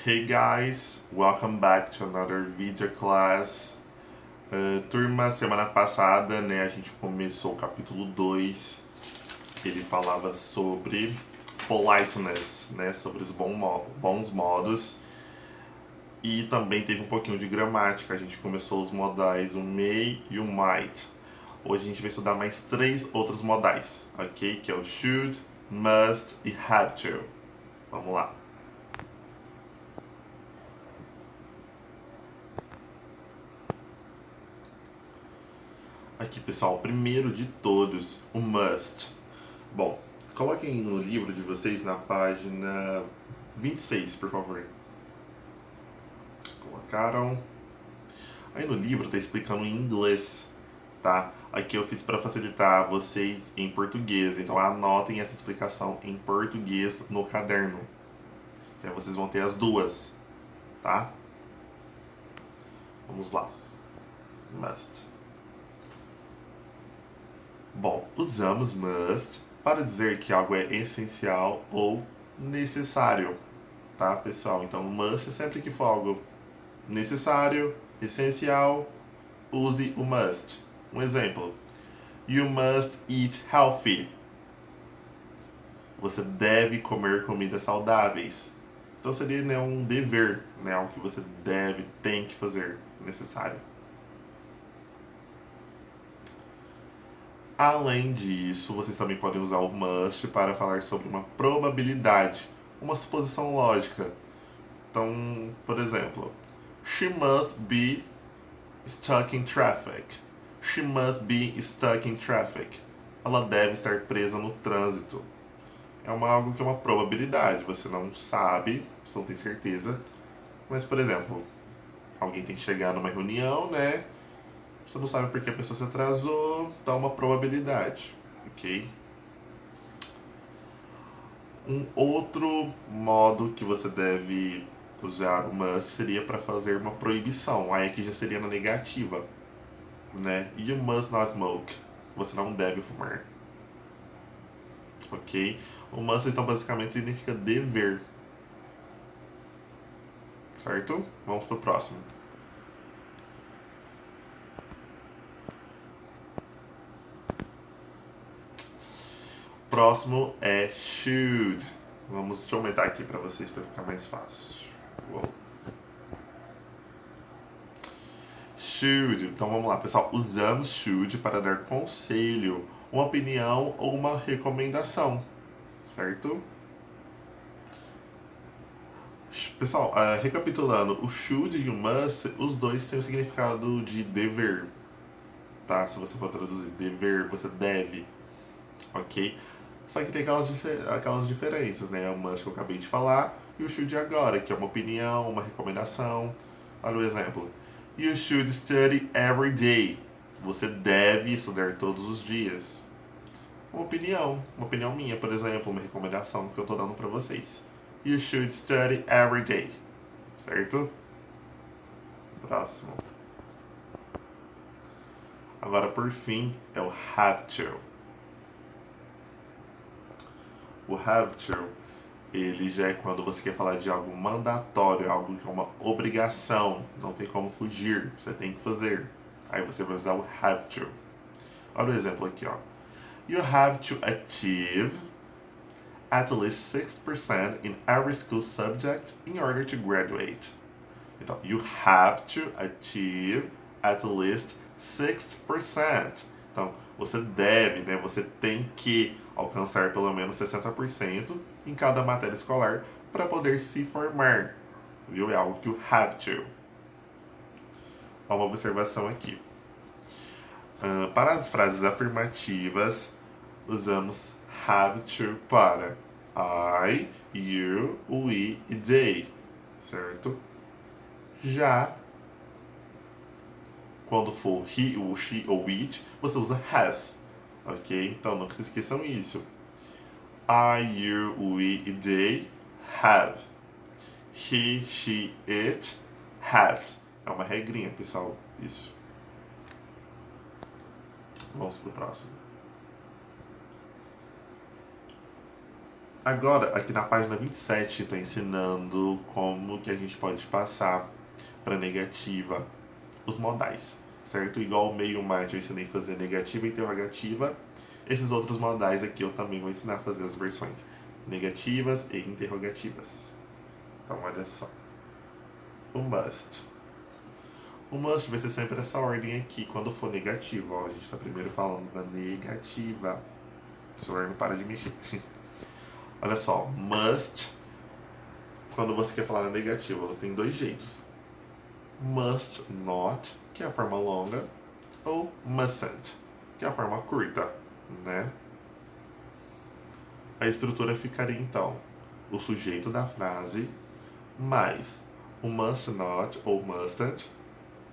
Hey guys, welcome back to another video class. Turma, semana passada, né, a gente começou o capítulo 2, que ele falava sobre politeness, né, sobre os bons modos. E também teve um pouquinho de gramática, a gente começou os modais, o may e o might. Hoje a gente vai estudar mais 3 outros modais, ok? Que é o should, must e have to. Vamos lá. Aqui, pessoal, o primeiro de todos, o must. Bom, coloquem no livro de vocês na página 26, por favor. Colocaram. Aí no livro tá explicando em inglês, tá? Aqui eu fiz para facilitar vocês em português, então anotem essa explicação em português no caderno. Que aí vocês vão ter as duas, tá? Vamos lá. Must. Bom, usamos must para dizer que algo é essencial ou necessário, tá, pessoal? Então, must sempre que for algo necessário, essencial, use o must. Um exemplo: You must eat healthy. Você deve comer comidas saudáveis. Então seria, né, um dever, né, algo que você deve, tem que fazer, necessário. Além disso, vocês também podem usar o must para falar sobre uma probabilidade, uma suposição lógica. Então, por exemplo, She must be stuck in traffic. She must be stuck in traffic. Ela deve estar presa no trânsito. Algo que é uma probabilidade, você não sabe, você não tem certeza. Mas, por exemplo, alguém tem que chegar numa reunião, né? Você não sabe porque a pessoa se atrasou, dá uma probabilidade, ok? Um outro modo que você deve usar o must seria para fazer uma proibição. Aí aqui já seria na negativa, né? You must not smoke. Você não deve fumar. Ok? O must então basicamente significa dever. Certo? Vamos pro próximo. Próximo é should. Deixa eu aumentar aqui para vocês para ficar mais fácil. Uou. Should. Então vamos lá, pessoal. Usamos should para dar conselho, uma opinião ou uma recomendação, certo? Pessoal, recapitulando, o should e o must, os dois têm o significado de dever, tá? Se você for traduzir dever, você deve, ok? Só que tem aquelas diferenças, né? O must que eu acabei de falar e o should agora, que é uma opinião, uma recomendação. Olha o exemplo. You should study every day. Você deve estudar todos os dias. Uma opinião minha, por exemplo, uma recomendação que eu tô dando para vocês. You should study every day. Certo? Próximo. Agora, por fim, é o have to. O have to, ele já é quando você quer falar de algo mandatório, algo que é uma obrigação, não tem como fugir, você tem que fazer. Aí você vai usar o have to. Olha o exemplo aqui, ó. You have to achieve at least 6% in every school subject in order to graduate. Então, you have to achieve at least 6%. Então, você deve, né? Você tem que alcançar pelo menos 60% em cada matéria escolar para poder se formar. Viu? É algo que you have to. Uma observação aqui. Para as frases afirmativas, usamos have to para I, you, we e they, certo? Já quando for he, ou she ou it, você usa has, ok? Então não se esqueçam isso. I, you, we e they have. He, she, it has. É uma regrinha, pessoal. Isso. Vamos pro próximo. Agora, aqui na página 27, está ensinando como que a gente pode passar para negativa os modais, certo? Igual o meio mais eu ensinei a fazer negativa e interrogativa, esses outros modais aqui eu também vou ensinar a fazer as versões negativas e interrogativas. Então, olha só. O must. O must vai ser sempre essa ordem aqui, quando for negativo. Ó, a gente está primeiro falando da negativa. O celular não para de mexer. Olha só, must, quando você quer falar na negativa, ela tem dois jeitos. Must not, que é a forma longa, ou mustn't, que é a forma curta, né? A estrutura ficaria então o sujeito da frase mais o must not ou mustn't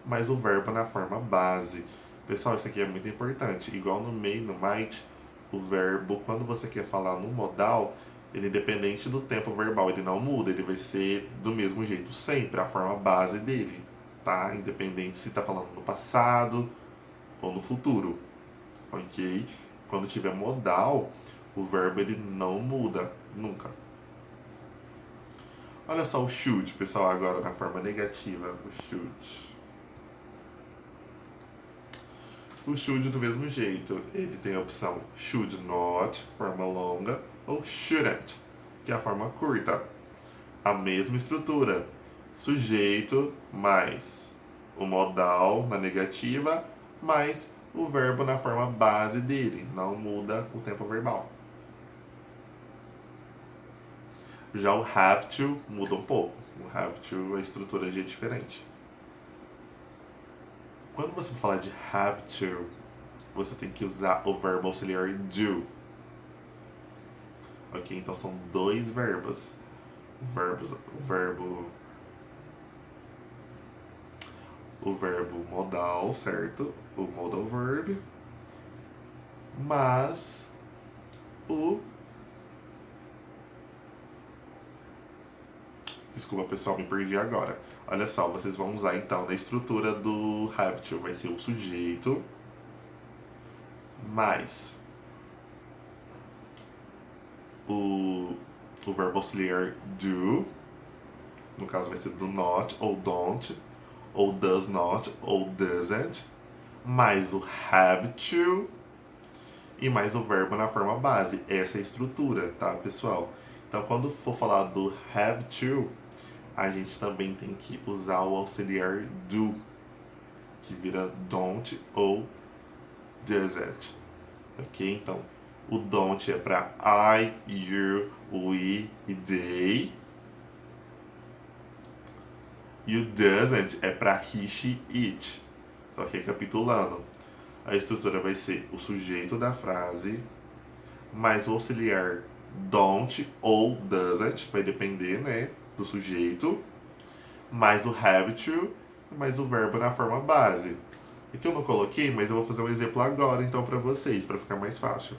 mais o verbo na forma base. Pessoal, isso aqui é muito importante. Igual no may, no might, o verbo, quando você quer falar no modal, ele independente do tempo verbal, ele não muda, ele vai ser do mesmo jeito sempre, a forma base dele, tá? Independente se está falando no passado ou no futuro, ok? Quando tiver modal, o verbo ele não muda, nunca. Olha só o should, pessoal, agora na forma negativa, o should. O should do mesmo jeito, ele tem a opção should not, forma longa, ou shouldn't, que é a forma curta. A mesma estrutura, sujeito mais o modal na negativa, mais o verbo na forma base dele, não muda o tempo verbal. Já o have to muda um pouco, o have to, a estrutura já é diferente. Quando você falar de have to, você tem que usar o verbo auxiliar do. Ok? Então são dois verbos. O verbo modal, certo? O modal verb. Mas o... Desculpa, pessoal, me perdi agora. Olha só, vocês vão usar então na estrutura do have to, vai ser o sujeito mais o verbo auxiliar do, no caso vai ser do not, ou don't, ou does not, ou doesn't, mais o have to e mais o verbo na forma base. Essa é a estrutura, tá, pessoal? Então, quando for falar do have to, a gente também tem que usar o auxiliar do, que vira don't ou doesn't. Ok? Então, o don't é para I, you, we e they. E o doesn't é para he, she, it. Só recapitulando, a estrutura vai ser o sujeito da frase, mais o auxiliar don't ou doesn't, vai depender, né, do sujeito, mais o have to, mais o verbo na forma base. Aqui eu não coloquei, mas eu vou fazer um exemplo agora, então, para vocês, para ficar mais fácil.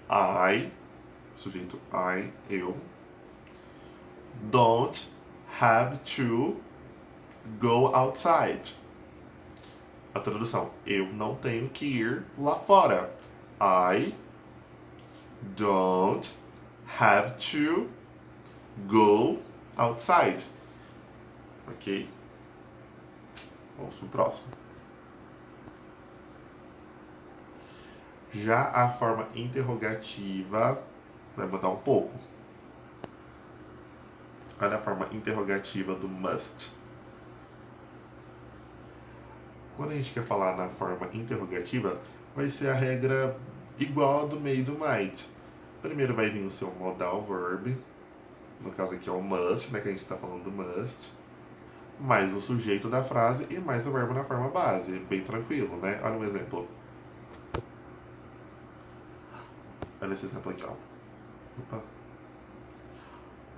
I, sujeito I, eu, don't have to go outside. A tradução, eu não tenho que ir lá fora. I don't have to go outside. Ok? Vamos pro próximo. Já a forma interrogativa vai mudar um pouco. Olha a forma interrogativa do must. Quando a gente quer falar na forma interrogativa, vai ser a regra igual a do may e do might. Primeiro vai vir o seu modal verb, no caso aqui é o must, né, que a gente está falando do must, mais o sujeito da frase e mais o verbo na forma base. Bem tranquilo, né? Olha um exemplo. Olha esse exemplo aqui, ó. Opa.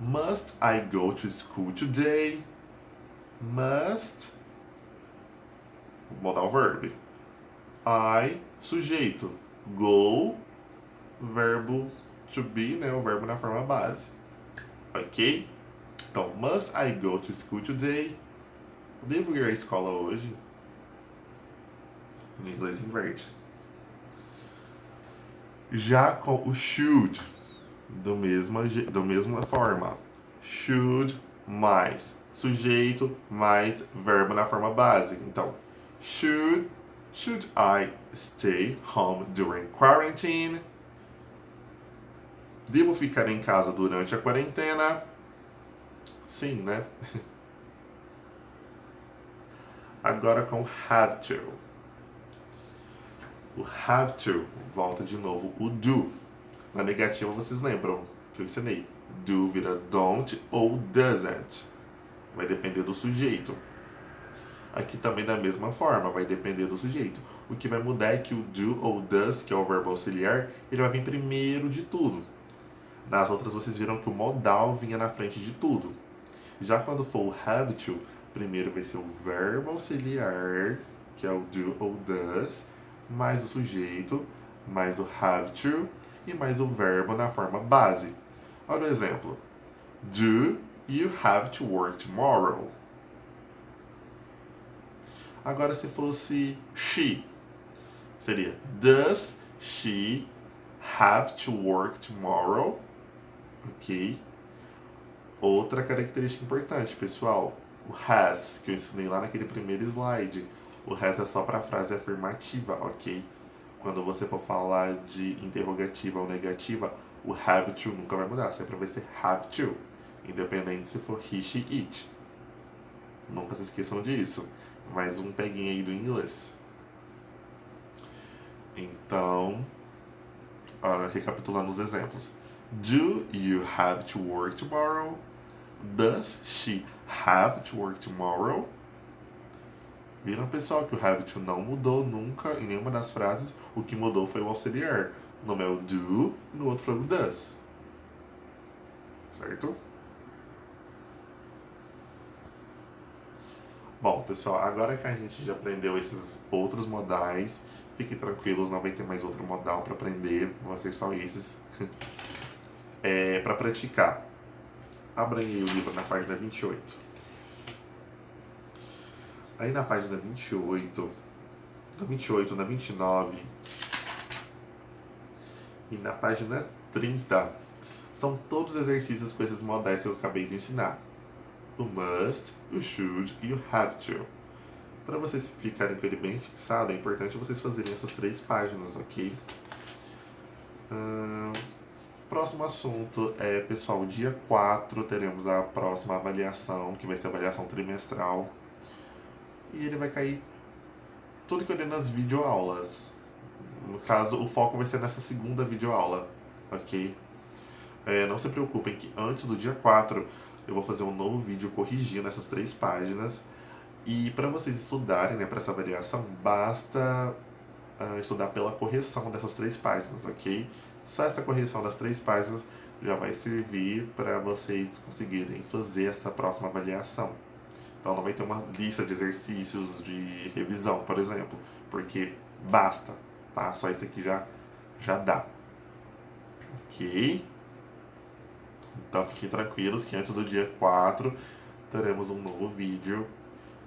Must I go to school today? Must, modal verb. I, sujeito. Go, verbo to be, né? O verbo na forma base. Ok? Então, must I go to school today? Devo ir à escola hoje? No inglês inverte. Já com o should, Da mesma forma. Should mais sujeito mais verbo na forma base. Então, should I stay home during quarantine? Devo ficar em casa durante a quarentena? Sim, né? Agora com have to. O have to volta de novo o do. Na negativa vocês lembram que eu ensinei. Do vira don't ou doesn't. Vai depender do sujeito. Aqui também da mesma forma, vai depender do sujeito. O que vai mudar é que o do ou does, que é o verbo auxiliar, ele vai vir primeiro de tudo. Nas outras vocês viram que o modal vinha na frente de tudo. Já quando for o have to, primeiro vai ser o verbo auxiliar, que é o do ou does, mais o sujeito, mais o have to e mais o verbo na forma base. Olha o exemplo. Do you have to work tomorrow? Agora se fosse she, seria does she have to work tomorrow? Ok. Outra característica importante, pessoal, o has, que eu ensinei lá naquele primeiro slide. O has é só para frase afirmativa, ok? Quando você for falar de interrogativa ou negativa, o have to nunca vai mudar, sempre vai ser have to, independente se for he, she, it. Nunca se esqueçam disso. Mais um peguinho aí do inglês. Então, recapitulando os exemplos. Do you have to work tomorrow? Does she have to work tomorrow? Viram, pessoal, que o have to não mudou nunca em nenhuma das frases. O que mudou foi o auxiliar. No meu do e no outro foi o does. Certo? Bom, pessoal, agora que a gente já aprendeu esses outros modais, fiquem tranquilos, não vai ter mais outro modal para aprender, vão ser só esses. Para praticar. Abra aí o livro na página 28. Aí na página 28, na 28, na 29 e na página 30, são todos exercícios com esses modais que eu acabei de ensinar. O must, o should e o have to. Para vocês ficarem com ele bem fixado, é importante vocês fazerem essas 3 páginas, ok? Próximo assunto é, pessoal, dia 4 teremos a próxima avaliação, que vai ser a avaliação trimestral. E ele vai cair tudo que eu dei nas videoaulas. No caso, o foco vai ser nessa segunda videoaula, ok? Não se preocupem que antes do dia 4 eu vou fazer um novo vídeo corrigindo essas 3 páginas. E para vocês estudarem, né, para essa avaliação, basta estudar pela correção dessas 3 páginas, ok? Só essa correção das 3 páginas já vai servir para vocês conseguirem fazer essa próxima avaliação. Então não vai ter uma lista de exercícios de revisão, por exemplo, porque basta, tá? Só isso aqui já dá. Ok? Então fiquem tranquilos que antes do dia 4 teremos um novo vídeo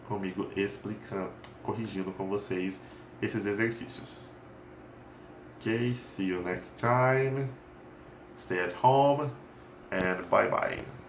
comigo explicando, corrigindo com vocês esses exercícios. Ok? See you next time. Stay at home and bye bye.